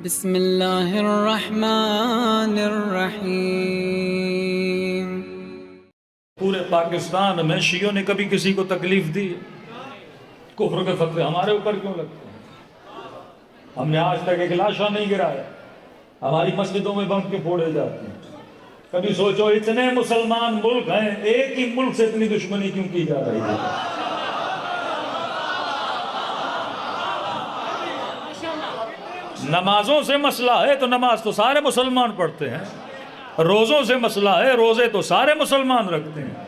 بسم اللہ الرحمن الرحیم۔ پورے پاکستان میں شیعوں نے کبھی کسی کو تکلیف دی؟ کفر کے فتوے ہمارے اوپر کیوں لگتے ہیں؟ ہم نے آج تک ایک لاشا نہیں گرایا، ہماری مسجدوں میں بم کے پھوڑے جاتے ہیں۔ کبھی سوچو اتنے مسلمان ملک ہیں، ایک ہی ملک سے اتنی دشمنی کیوں کی جا رہی ہے؟ نمازوں سے مسئلہ ہے تو نماز تو سارے مسلمان پڑھتے ہیں، روزوں سے مسئلہ ہے روزے تو سارے مسلمان رکھتے ہیں۔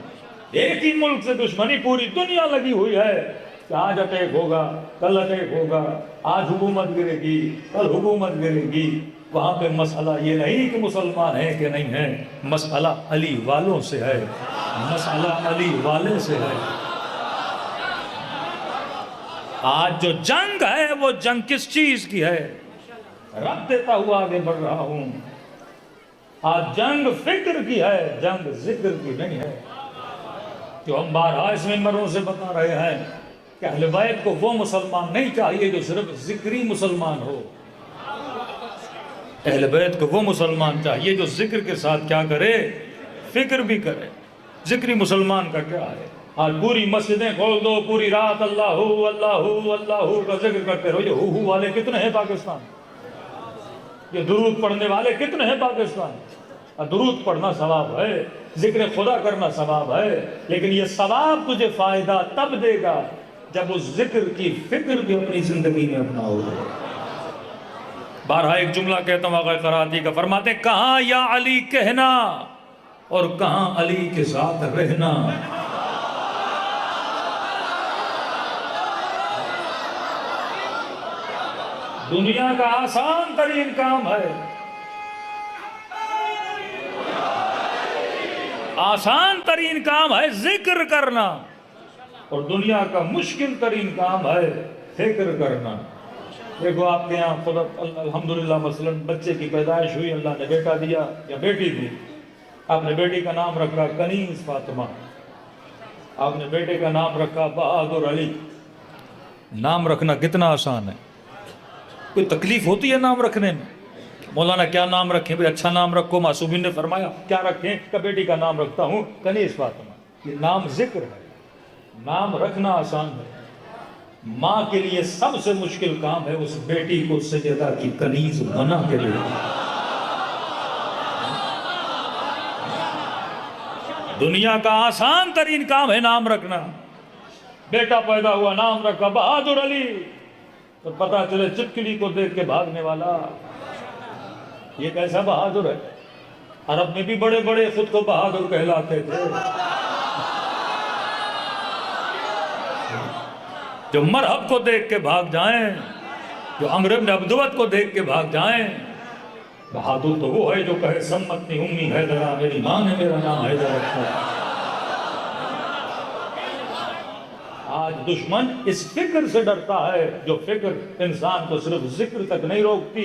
ایک ہی ملک سے دشمنی پوری دنیا لگی ہوئی ہے کہ آج اٹیک ہوگا، کل اٹیک ہوگا، آج حکومت گرے گی، کل حکومت گرے گی۔ وہاں پہ مسئلہ یہ نہیں کہ مسلمان ہیں کہ نہیں ہیں، مسئلہ علی والوں سے ہے، مسئلہ علی والے سے ہے۔ آج جو جنگ ہے وہ جنگ کس چیز کی ہے؟ رب دیتا ہوا آگے بڑھ رہا ہوں، آج جنگ فکر کی ہے، جنگ ذکر کی نہیں ہے۔ جو ہم بارہا اس ممبروں سے بتا رہے ہیں کہ اہل بیت کو وہ مسلمان نہیں چاہیے جو صرف ذکری مسلمان ہو، اہل بیت کو وہ مسلمان چاہیے جو ذکر کے ساتھ کیا کرے؟ فکر بھی کرے۔ ذکری مسلمان کا کیا ہے؟ آج پوری مسجدیں کھول دو، پوری رات اللہ اللہ اللہ کا ذکر کرتے رہو۔ یہ ہو والے کتنے ہیں پاکستان؟ یہ درود پڑھنے والے کتنے ہیں پاکستان؟ درود پڑھنا ثواب ہے، ذکر خدا کرنا ثواب ہے، لیکن یہ ثواب تجھے فائدہ تب دے گا جب اس ذکر کی فکر بھی اپنی زندگی میں اپناؤ گے۔ بارہا ایک جملہ کہتا ہوں آقا قراتی کا، فرماتے ہیں کہاں یا علی کہنا اور کہاں علی کے ساتھ رہنا۔ دنیا کا آسان ترین کام ہے، آسان ترین کام ہے ذکر کرنا، اور دنیا کا مشکل ترین کام ہے فکر کرنا۔ دیکھو آپ کے یہاں خدا الحمدللہ مثلا بچے کی پیدائش ہوئی، اللہ نے بیٹا دیا یا بیٹی دی، آپ نے بیٹی کا نام رکھا کنیز فاطمہ، آپ نے بیٹے کا نام رکھا بہادر علی۔ نام رکھنا کتنا آسان ہے، کوئی تکلیف ہوتی ہے نام رکھنے میں؟ مولانا کیا نام رکھیں؟ بھئی اچھا نام رکھو۔ معصومین نے فرمایا کیا رکھیں؟ کہ بیٹی کا نام رکھتا ہوں کنیز فاطمہ۔ یہ نام ذکر ہے، نام رکھنا آسان ہے۔ ماں کے لیے سب سے مشکل کام ہے اس بیٹی کو سیدہ کی کنیز بنا کے لے۔ دنیا کا آسان ترین کام ہے نام رکھنا۔ بیٹا پیدا ہوا، نام رکھا بہادر علی، تو پتا چلے چٹکلی کو دیکھ کے بھاگنے والا، یہ کیسا بہادر ہے؟ عرب میں بھی بڑے بڑے خود کو بہادر کہلاتے تھے، جو مرحب کو دیکھ کے بھاگ جائیں، جو عمرو بن عبدود کو دیکھ کے بھاگ جائیں۔ بہادر تو وہ ہے جو کہے سمتنی امی حیدرہ، میری ماں نے میرا نام حیدر رکھا۔ آج دشمن اس فکر سے ڈرتا ہے، جو فکر انسان کو صرف ذکر تک نہیں روکتی،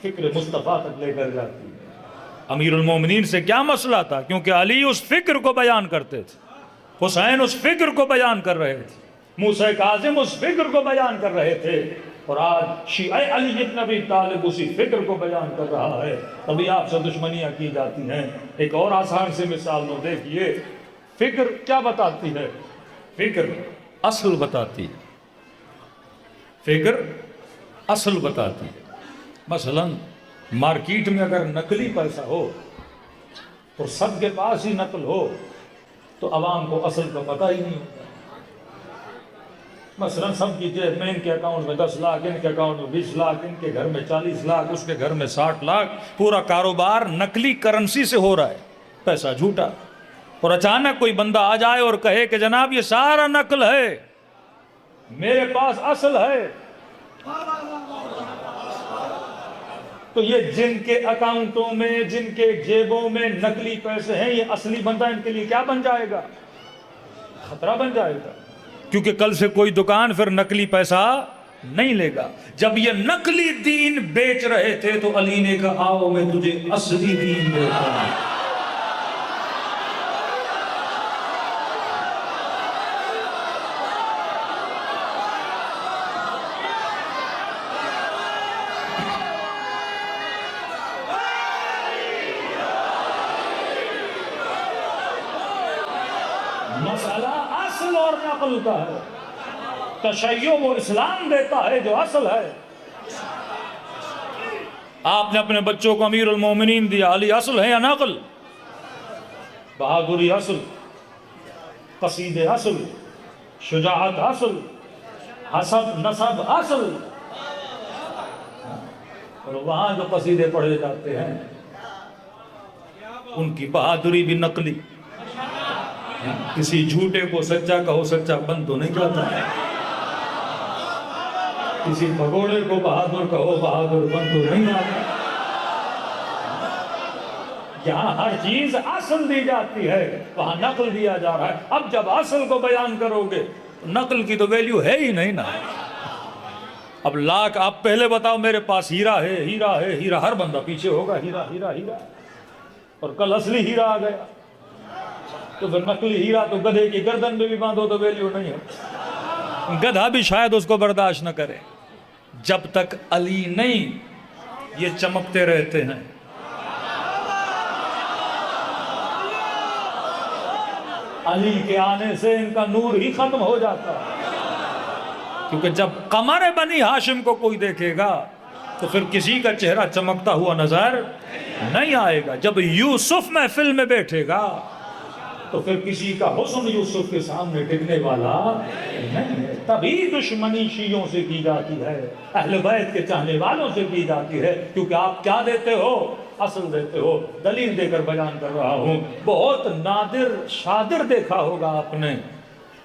فکر مصطفیٰ تک لے کر جاتی ہے۔ امیر المومنین سے کیا مسئلہ تھا؟ کیونکہ علی اس فکر کو بیان کرتے تھے، حسین اس فکر کو بیان کر رہے تھے، موسیٰ کاظم اس فکر کو بیان کر رہے تھے، اور آج شیعہ علی ابن ابی طالب اسی فکر کو بیان کر رہا ہے۔ تبھی آپ سے دشمنیاں کی جاتی ہیں۔ ایک اور آسان سی مثال نو دیکھیے، فکر کیا بتاتی ہے؟ فکر اصل بتاتی ہے، فکر اصل بتاتی ہے۔ مثلا مارکیٹ میں اگر نقلی پیسہ ہو اور سب کے پاس ہی نقل ہو تو عوام کو اصل کا پتہ ہی نہیں ہوتا۔ مثلا سب کی جیب میں ان کے اکاؤنٹ میں 10 لاکھ، ان کے اکاؤنٹ میں 20 لاکھ، ان کے گھر میں 40 لاکھ، اس کے گھر میں 60 لاکھ، پورا کاروبار نقلی کرنسی سے ہو رہا ہے، پیسہ جھوٹا۔ اور اچانک کوئی بندہ آ جائے اور کہے کہ جناب یہ سارا نقل ہے، میرے پاس اصل ہے، تو یہ جن کے اکاؤنٹوں میں، جن کے جیبوں میں نقلی پیسے ہیں، یہ اصلی بندہ ان کے لیے کیا بن جائے گا؟ خطرہ بن جائے گا، کیونکہ کل سے کوئی دکان پھر نقلی پیسہ نہیں لے گا۔ جب یہ نقلی دین بیچ رہے تھے تو علی نے کہا آؤ میں تجھے اصلی دین دیتا ہوں۔ اور نقل کا ہے. تشیع وہ اسلام دیتا ہے جو اصل ہے. آپ نے اپنے بچوں کو امیر المومنین دیا، علی اصل ہے یا نقل؟ بہادری اصل، قصیدے اصل، شجاعت اصل، حسب نسب اصل. اور وہاں جو قصیدے پڑھے جاتے ہیں ان کی بہادری بھی نقلی. کسی جھوٹے کو سچا کہو، سچا بن تو نہیں جاتا. کسی بھگوڑے کو بہادر کہو، بہادر بن تو نہیں آتا. یہاں ہر چیز اصل دی جاتی ہے، وہاں نقل دیا جا رہا ہے. اب جب اصل کو بیان کرو گے نقل کی تو ویلیو ہے ہی نہیں نا. اب لاکھ آپ پہلے بتاؤ میرے پاس ہیرا ہے، ہیرا ہے، ہیرا، ہر بندہ پیچھے ہوگا ہیرا ہیرا ہیرا. اور کل اصلی ہیرا آ گیا تو پھر نقلی ہیرا تو گدھے کی گردن میں بھی باندھو تو ویلیو نہیں ہے. گدھا بھی شاید اس کو برداشت نہ کرے. جب تک علی نہیں یہ چمکتے رہتے ہیں. علی کے آنے سے ان کا نور ہی ختم ہو جاتا ہے. کیونکہ جب قمر بنی ہاشم کو کوئی دیکھے گا تو پھر کسی کا چہرہ چمکتا ہوا نظر نہیں آئے گا. جب یوسف محفل میں بیٹھے گا تو پھر کسی کا حسن یوسف کے سامنے ٹکنے والا نہیں ہے. تبھی دشمنی شیعوں سے کی جاتی ہے، اہل بیت کے چاہنے والوں سے کی جاتی ہے. کیونکہ آپ کیا دیتے ہو؟ اصل دیتے ہو. دلیل دے کر بیان کر رہا ہوں. بہت نادر شادر دیکھا ہوگا آپ نے،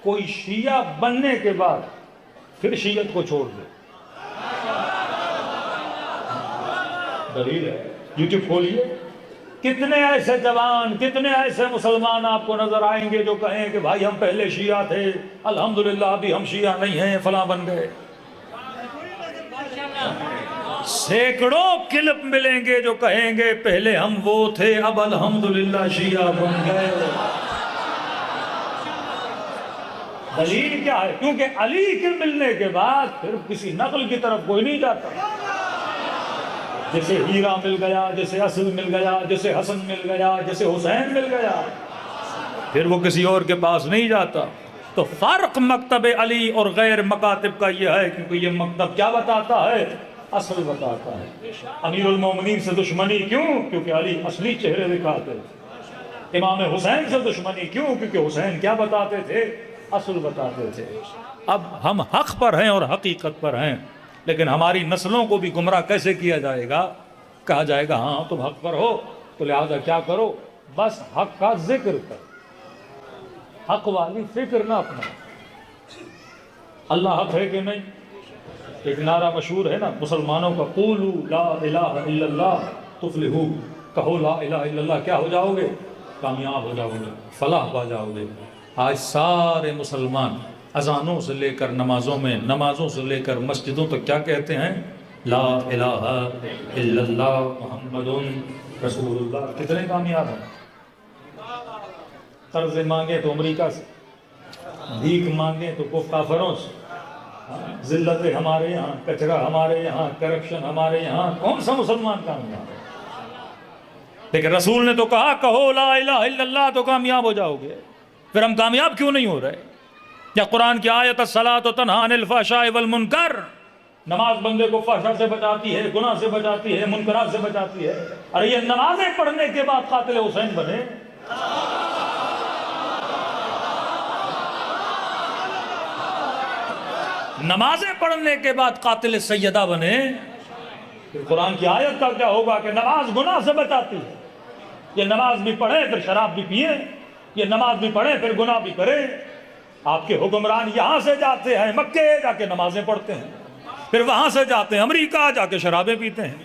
کوئی شیعہ بننے کے بعد پھر شیعت کو چھوڑ دے. دلیل ہے، یوٹیوب کھولیے. کتنے ایسے جوان، کتنے ایسے مسلمان آپ کو نظر آئیں گے جو کہیں کہ بھائی ہم پہلے شیعہ تھے، الحمدللہ ابھی ہم شیعہ نہیں ہیں، فلاں بن گئے. سینکڑوں کلپ ملیں گے جو کہیں گے پہلے ہم وہ تھے، اب الحمدللہ شیعہ بن گئے. دلیل کیا ہے؟ کیونکہ علی کے ملنے کے بعد پھر کسی نقل کی طرف کوئی نہیں جاتا. جیسے ہیرا مل گیا، جیسے اصل مل گیا، جیسے حسن مل گیا، جیسے حسین مل گیا، پھر وہ کسی اور کے پاس نہیں جاتا. تو فرق مکتب علی اور غیر مکاتب کا یہ ہے، کیونکہ یہ مکتب کیا بتاتا ہے؟ اصل بتاتا ہے. امیر المومنین سے دشمنی کیوں؟ کیونکہ علی اصلی چہرے دکھاتے. امام حسین سے دشمنی کیوں؟ کیونکہ حسین کیا بتاتے تھے؟ اصل بتاتے تھے. اب ہم حق پر ہیں اور حقیقت پر ہیں، لیکن ہماری نسلوں کو بھی گمراہ کیسے کیا جائے گا؟ کہا جائے گا ہاں تم حق پر ہو تو لہذا کیا کرو؟ بس حق کا ذکر کرو، حق والی فکر نہ اپنا. اللہ حق ہے کہ نہیں؟ ایک نعرہ مشہور ہے نا مسلمانوں کا، قولوا لا الہ الا اللہ تفلحوا. کہو لا الہ الا اللہ، کیا ہو جاؤ گے؟ کامیاب ہو جاؤ گے، فلاح پا جاؤ گے. آج سارے مسلمان اذانوں سے لے کر نمازوں میں، نمازوں سے لے کر مسجدوں تک کیا کہتے ہیں؟ لا الہ الا اللہ محمد رسول اللہ. کتنے کامیاب ہیں؟ قرض مانگے تو امریکہ سے، بھیک مانگے تو کافروں سے، ذلت ہمارے یہاں، کچرا ہمارے یہاں، کرپشن ہمارے یہاں. کون سا مسلمان کامیاب ہے؟ لیکن رسول نے تو کہا کہو لا الہ الا اللہ تو کامیاب ہو جاؤ گے. پھر ہم کامیاب کیوں نہیں ہو رہے؟ یا قرآن کی آیت الصلاۃ تنہی عن الفحشاء والمنکر، نماز بندے کو فحشا سے بچاتی ہے، گناہ سے بچاتی ہے، منکرات سے بچاتی ہے. ارے یہ نمازیں پڑھنے کے بعد قاتل حسین بنے. نمازیں پڑھنے کے بعد قاتل سیدہ بنے. پھر قرآن کی آیت کا کیا ہوگا کہ نماز گناہ سے بچاتی ہے. یہ نماز بھی پڑھے پھر شراب بھی پیے، یہ نماز بھی پڑھے پھر گناہ بھی کرے. آپ کے حکمران یہاں سے جاتے ہیں مکے جا کے نمازیں پڑھتے ہیں، پھر وہاں سے جاتے ہیں امریکہ جا کے شرابیں پیتے ہیں.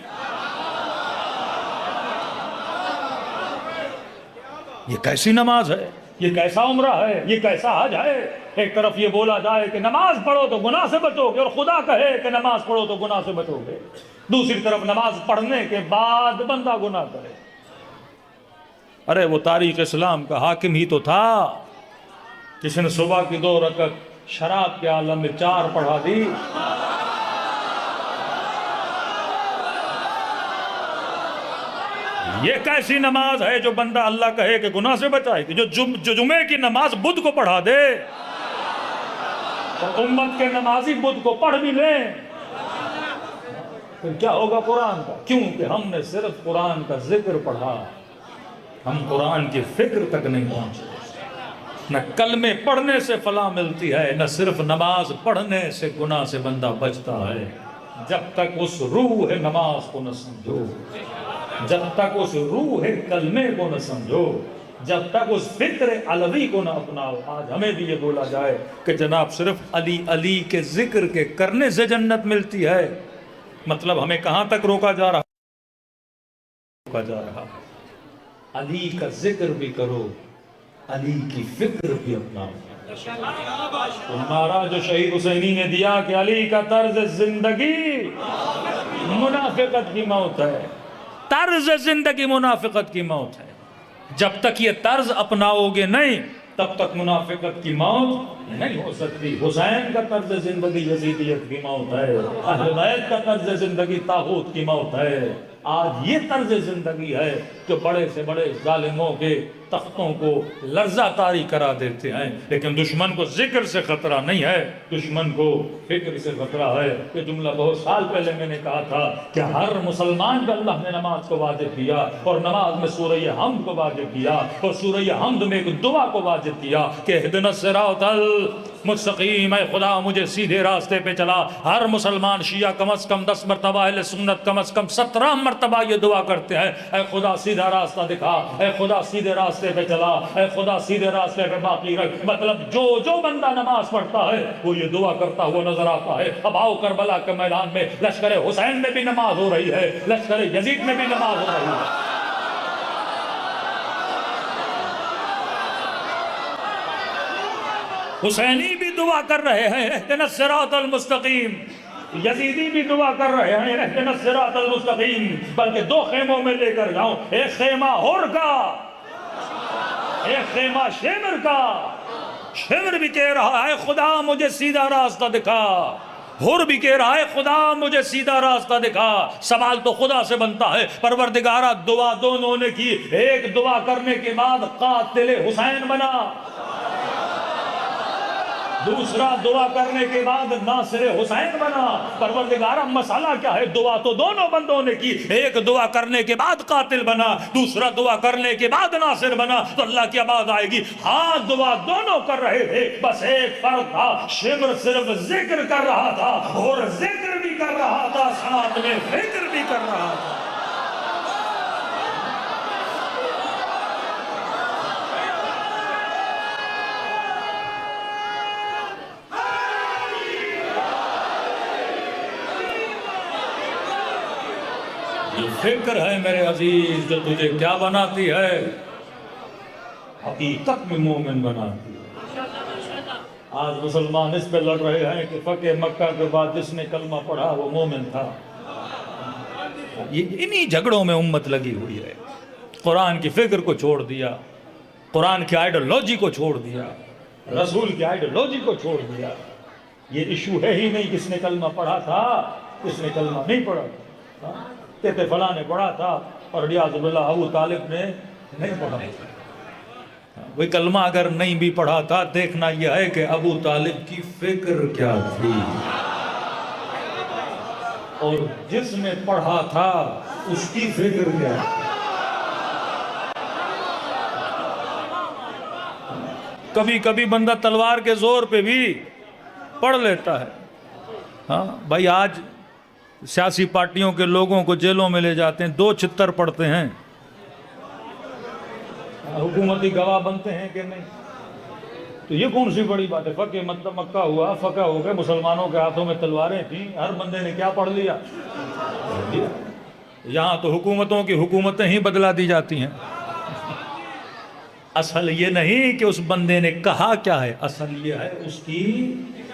یہ کیسی نماز ہے؟ یہ کیسا عمرہ ہے؟ یہ کیسا حج ہے؟ ایک طرف یہ بولا جائے کہ نماز پڑھو تو گناہ سے بچو گے، اور خدا کہے کہ نماز پڑھو تو گناہ سے بچو گے. دوسری طرف نماز پڑھنے کے بعد بندہ گناہ کرے. ارے وہ تاریخ اسلام کا حاکم ہی تو تھا، کس نے صبح کی 2 رکعت شراب کے عالم میں 4 پڑھا دی. یہ کیسی نماز ہے جو بندہ اللہ کہے کہ گناہ سے بچائے گی؟ جو جمعے کی نماز بدھ کو پڑھا دے، اور امت کے نمازی بدھ کو پڑھ بھی لیں، پھر کیا ہوگا قرآن کا؟ کیونکہ ہم نے صرف قرآن کا ذکر پڑھا، ہم قرآن کی فکر تک نہیں پہنچے۔ نہ کلمے پڑھنے سے فلاح ملتی ہے، نہ صرف نماز پڑھنے سے گناہ سے بندہ بچتا ہے، جب تک اس روح نماز کو نہ سمجھو، جب تک اس روح کلمے کو نہ سمجھو، جب تک اس فکر علوی کو نہ اپناؤ۔ آج ہمیں بھی یہ بولا جائے کہ جناب صرف علی علی کے ذکر کے کرنے سے جنت ملتی ہے، مطلب ہمیں کہاں تک روکا جا رہا؟ علی کا ذکر بھی کرو، علی کی فکر بھی اپناؤ۔ ہمارا جو شہید حسینی نے دیا کہ علی کا طرز زندگی منافقت کی موت ہے، طرز زندگی منافقت کی موت ہے۔ جب تک یہ طرز اپناؤ گے نہیں تب تک منافقت کی موت نہیں ہو سکتی۔ حسین کا طرز زندگی یزیدیت کی موت ہے، اہل بیت کا طرز زندگی طاغوت کی موت ہے۔ آج یہ طرز زندگی ہے جو بڑے سے بڑے ظالموں کے تختوں کو لرزہ طاری کرا دیتے ہیں، لیکن دشمن کو ذکر سے خطرہ نہیں ہے، دشمن کو فکر سے خطرہ ہے۔ یہ جملہ بہت سال پہلے میں نے کہا تھا کہ ہر مسلمان کو اللہ نے نماز کو واجب کیا، اور نماز میں سورہ حمد کو واجب کیا، اور سورہ حمد میں ایک دعا کو واجب کیا کہ اہدنا الصراط المستقیم، اے خدا مجھے سیدھے راستے پہ چلا۔ ہر مسلمان شیعہ کم از کم 10 مرتبہ، اہل سنت کم از کم 17 مرتبہ یہ دعا کرتے ہیں، اے خدا سیدھا راستہ دکھا، اے خدا سیدھے راستے پہ چلا، اے خدا سیدھے راستے پہ باقی رکھ۔ مطلب جو بندہ نماز پڑھتا ہے وہ یہ دعا کرتا ہوا نظر آتا ہے۔ اب آؤ کربلا کے میدان میں لشکر حسین میں بھی نماز ہو رہی ہے، لشکر یزید میں بھی نماز ہو رہی ہے۔ حسینی بھی دعا کر رہے ہیں اہدنا الصراط المستقیم، یزیدی بھی دعا کر رہے ہیں اہدنا الصراط المستقیم، بلکہ 2 خیموں میں لے کر جاؤں، ایک خیمہ ہور کا، ایک خیمہ شمر کا۔ شمر بھی کہہ رہا ہے خدا مجھے سیدھا راستہ دکھا، ہور بھی کہہ رہا ہے خدا مجھے سیدھا راستہ دکھا۔ سوال تو خدا سے بنتا ہے، پروردگارہ دعا دونوں نے کی، ایک دعا کرنے کے بعد قاتل حسین بنا، دوسرا دعا کرنے کے بعد ناصر حسین بنا۔ پروردگارہ مسئلہ کیا ہے؟ دعا تو دونوں بندوں نے کی، ایک دعا کرنے کے بعد قاتل بنا، دوسرا دعا کرنے کے بعد ناصر بنا، تو اللہ کی آواز آئے گی ہاں دعا دونوں کر رہے تھے، بس ایک فرق تھا، شمر صرف ذکر کر رہا تھا، اور ذکر بھی کر رہا تھا ساتھ میں فکر بھی کر رہا تھا۔ فکر ہے میرے عزیز جو تجھے کیا بناتی ہے؟ حقیقت میں مومن بناتی ہے۔ آج مسلمان اس پہ لڑ رہے ہیں کہ فتح مکہ کے بعد جس نے کلمہ پڑھا وہ مومن تھا۔ انہی جھگڑوں میں امت لگی ہوئی ہے، قرآن کی فکر کو چھوڑ دیا، قرآن کی آئیڈیالوجی کو چھوڑ دیا، رسول کی آئیڈیالوجی کو چھوڑ دیا۔ یہ ایشو ہے ہی نہیں کس نے کلمہ پڑھا تھا کس نے کلمہ نہیں پڑھا تھا، کہتے فلاں نے پڑھا تھا اور ریاض باللہ ابو طالب نے نہیں پڑھا تھا۔ وہ کلمہ اگر نہیں بھی پڑھا تھا، دیکھنا یہ ہے کہ ابو طالب کی فکر کیا تھی، اور جس نے پڑھا تھا اس کی فکر کیا تھی۔ کبھی کبھی بندہ تلوار کے زور پہ بھی پڑھ لیتا ہے۔ ہاں بھائی، آج سیاسی پارٹیوں کے لوگوں کو جیلوں میں لے جاتے ہیں، 2 چھتر پڑھتے ہیں، حکومتی گواہ بنتے ہیں کہ نہیں؟ تو یہ کون سی بڑی بات ہے؟ فقہ مطلب مکہ ہوا، فقہ ہو گئے، مسلمانوں کے ہاتھوں میں تلواریں تھیں، ہر بندے نے کیا پڑھ لیا؟ یہاں تو حکومتوں کی حکومتیں ہی بدلا دی جاتی ہیں۔ اصل یہ نہیں کہ اس بندے نے کہا کیا ہے، اصل یہ ہے اس کی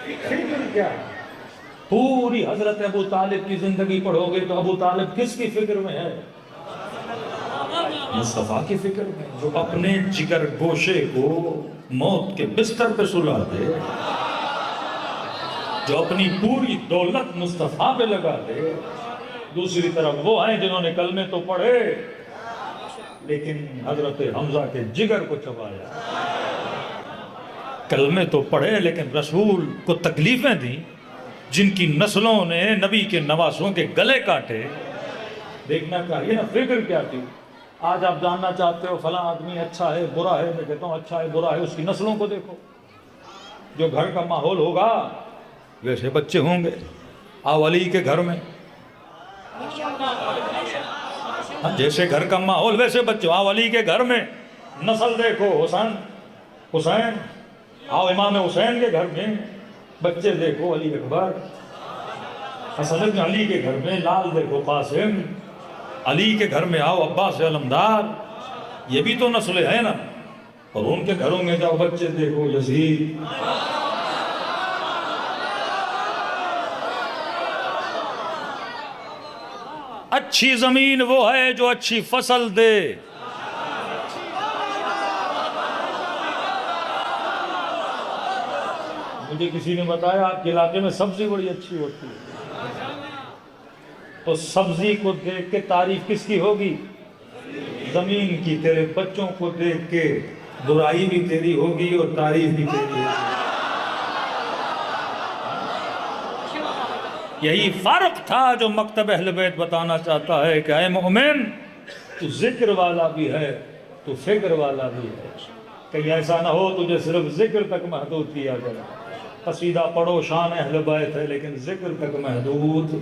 فکر کیا ہے۔ پوری حضرت ابو طالب کی زندگی پڑھو گے تو ابو طالب کس کی فکر میں ہے؟ مصطفیٰ کی فکر میں، جو اپنے جگر گوشے کو موت کے بستر پہ سلا دے، جو اپنی پوری دولت مصطفیٰ پہ لگا دے۔ دوسری طرف وہ ہیں جنہوں نے کلمے تو پڑھے لیکن حضرت حمزہ کے جگر کو چبایا۔ کلمے تو پڑھے لیکن رسول کو تکلیفیں دیں، جن کی نسلوں نے نبی کے نواسوں کے گلے کاٹے. دیکھنا چاہیے نا فکر کیا تھی. آج آپ جاننا چاہتے ہو فلاں آدمی اچھا ہے برا ہے، میں کہتا ہوں اچھا ہے برا ہے، اس کی نسلوں کو دیکھو. جو گھر کا ماحول ہوگا ویسے بچے ہوں گے. آؤ علی کے گھر میں، جیسے گھر کا ماحول ویسے بچے. آؤ علی کے گھر میں نسل دیکھو، حسین. آؤ امام حسین کے گھر میں بچے دیکھو علی اکبر. حسن بن علی کے گھر میں لال دیکھو قاسم. علی کے گھر میں آؤ عباس علمدار. یہ بھی تو نسلیں ہیں نا. اور ان کے گھروں میں جاؤ بچے دیکھو یزید. اچھی زمین وہ ہے جو اچھی فصل دے. مجھے کسی نے بتایا آپ کے علاقے میں سبزی بڑی اچھی ہوتی ہے. تو سبزی کو دیکھ کے تعریف کس کی ہوگی؟ زمین کی. تیرے بچوں کو دیکھ کے برائی بھی تیری ہوگی اور تعریف بھی تیری ہوگی. یہی فرق تھا جو مکتب اہل بیت بتانا چاہتا ہے کہ اے مومن، تو ذکر والا بھی ہے تو فکر والا بھی ہے. کہیں ایسا نہ ہو تجھے صرف ذکر تک محدود کیا جائے. قصیدہ پڑھو شان اہل بیت ہے لیکن ذکر تک محدود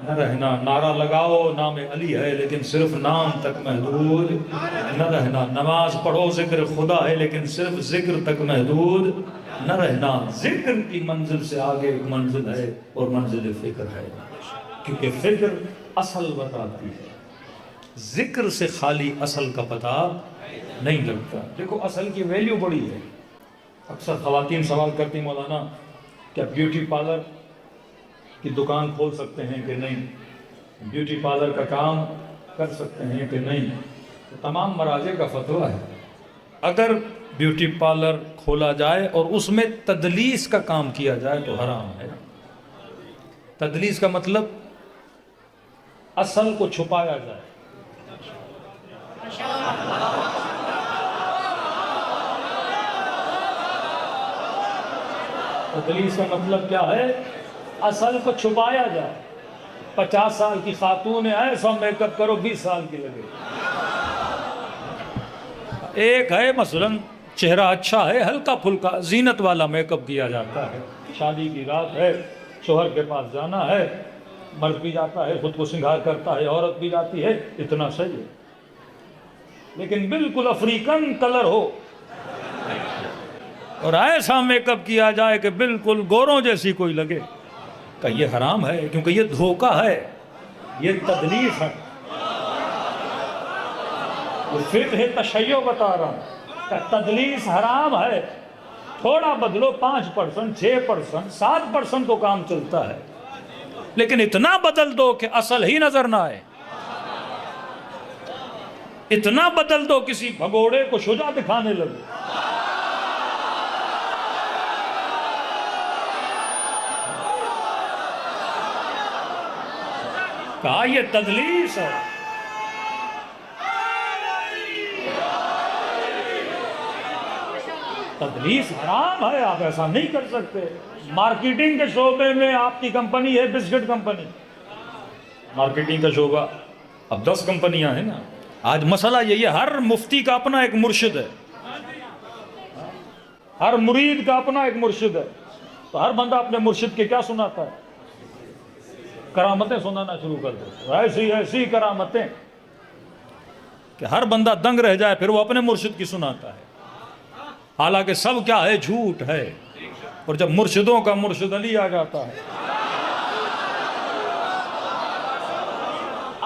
نہ رہنا. نعرہ لگاؤ نام علی ہے لیکن صرف نام تک محدود نہ رہنا. نماز پڑھو ذکر خدا ہے لیکن صرف ذکر تک محدود نہ رہنا. ذکر کی منزل سے آگے ایک منزل ہے اور منزل فکر ہے، کیونکہ فکر اصل بتاتی ہے. ذکر سے خالی اصل کا پتہ نہیں لگتا. دیکھو اصل کی ویلیو بڑی ہے. اکثر خواتین سوال کرتی مولانا کیا بیوٹی پارلر کی دکان کھول سکتے ہیں کہ نہیں، بیوٹی پارلر کا کام کر سکتے ہیں کہ نہیں؟ تو تمام مراجع کا فتویٰ ہے اگر بیوٹی پارلر کھولا جائے اور اس میں تدلیس کا کام کیا جائے تو حرام ہے. تدلیس کا مطلب اصل کو چھپایا جائے. تدلیس کا مطلب کیا ہے؟ اصل کو چھپایا جائے. 50 سال کی خاتون ہے ایسا میک اپ کرو 20 سال کی لگے. ایک ہے مثلا چہرہ اچھا ہے ہلکا پھلکا زینت والا میک اپ کیا جاتا ہے. شادی کی رات ہے، شوہر کے پاس جانا ہے، مرد بھی جاتا ہے خود کو سنگھار کرتا ہے، عورت بھی جاتی ہے، اتنا صحیح ہے. لیکن بالکل افریقن کلر ہو اور ایسا میک اپ کیا جائے کہ بالکل گوروں جیسی کوئی لگے، کہ یہ حرام ہے کیونکہ یہ دھوکہ ہے، یہ تدلیس ہے. فقہ تشیع بتا رہا ہوں کہ تدلیس حرام ہے. تھوڑا بدلو 5%، 6%، 7% تو کام چلتا ہے، لیکن اتنا بدل دو کہ اصل ہی نظر نہ آئے. اتنا بدل دو کسی بھگوڑے کو شجاع دکھانے لگے. کہا یہ تدلیس ہے. تدلیس حرام ہے، آپ ایسا نہیں کر سکتے. مارکیٹنگ کے شعبے میں آپ کی کمپنی ہے بسکٹ کمپنی، مارکیٹنگ کا شعبہ اب 10 کمپنیاں ہیں نا. آج مسئلہ یہی ہے، ہر مفتی کا اپنا ایک مرشد ہے، ہر مرید کا اپنا ایک مرشد ہے. تو ہر بندہ اپنے مرشد کے کیا سناتا ہے؟ کرامتیں سنانا شروع کر دے. ایسی ایسی کرامتیں کہ ہر بندہ دنگ رہ جائے، پھر وہ اپنے مرشد کی سناتا ہے. حالانکہ سب کیا ہے؟ جھوٹ ہے. اور جب مرشدوں کا مرشد علی آ جاتا ہے.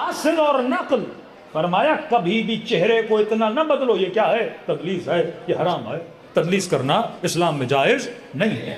اصل اور نقل فرمایا کبھی بھی چہرے کو اتنا نہ بدلو. یہ کیا ہے؟ تدلیس ہے، یہ حرام ہے. تدلیس کرنا اسلام میں جائز نہیں ہے.